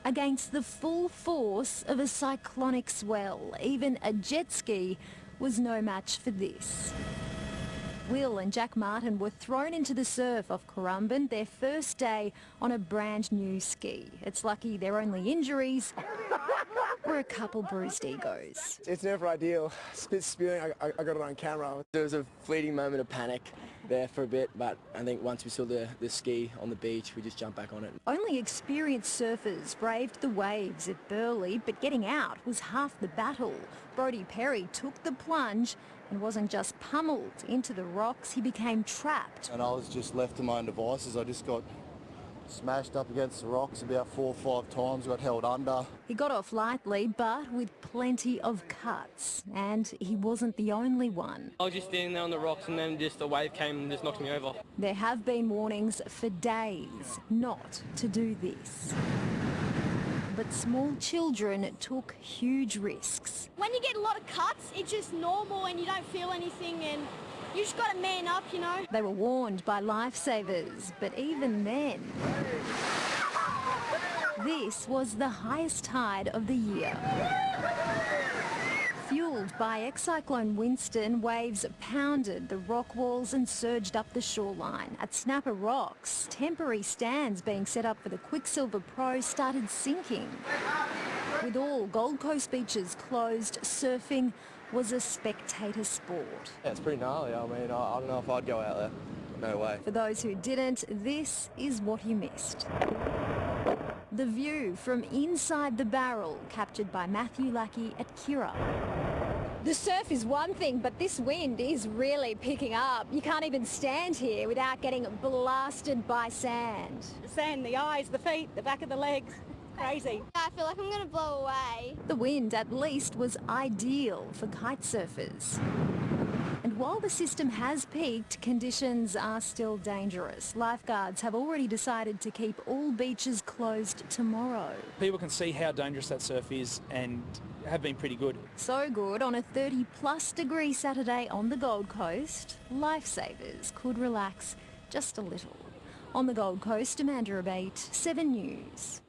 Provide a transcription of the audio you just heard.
against the full force of a cyclonic swell. Even a jet ski was no match for this. Will and Jack Martin were thrown into the surf off Currumbin, their first day on a brand new ski. It's lucky their only injuries were a couple bruised egos. It's never ideal. Spit spewing, I got it on camera. There was a fleeting moment of panic there for a bit, but I think once we saw the ski on the beach, we just jumped back on it. Only experienced surfers braved the waves at Burleigh, but getting out was half the battle. Brodie Perry took the plunge and wasn't just pummeled into the rocks, he became trapped. And I was just left to my own devices. I just got smashed up against the rocks about 4 or 5 times, got held under. He got off lightly, but with plenty of cuts, and he wasn't the only one. I was just standing there on the rocks and then just a wave came and just knocked me over. There have been warnings for days not to do this. But small children took huge risks. When you get a lot of cuts, it's just normal and you don't feel anything and you just got to man up, you know. They were warned by lifesavers, but even then, this was the highest tide of the year. Fueled by ex-cyclone Winston, waves pounded the rock walls and surged up the shoreline. At Snapper Rocks, temporary stands being set up for the Quicksilver Pro started sinking. With all Gold Coast beaches closed, surfing was a spectator sport. Yeah, it's pretty gnarly. I mean, I don't know if I'd go out there. No way. For those who didn't, this is what you missed. The view from inside the barrel, captured by Matthew Lackey at Kira. The surf is one thing, but this wind is really picking up. You can't even stand here without getting blasted by sand. The sand, the eyes, the feet, the back of the legs. Crazy. I feel like I'm going to blow away. The wind, at least, was ideal for kite surfers. And while the system has peaked, conditions are still dangerous. Lifeguards have already decided to keep all beaches closed tomorrow. People can see how dangerous that surf is and have been pretty good. So good, on a 30-plus degree Saturday on the Gold Coast, lifesavers could relax just a little. On the Gold Coast, Amanda Abate, 7 News.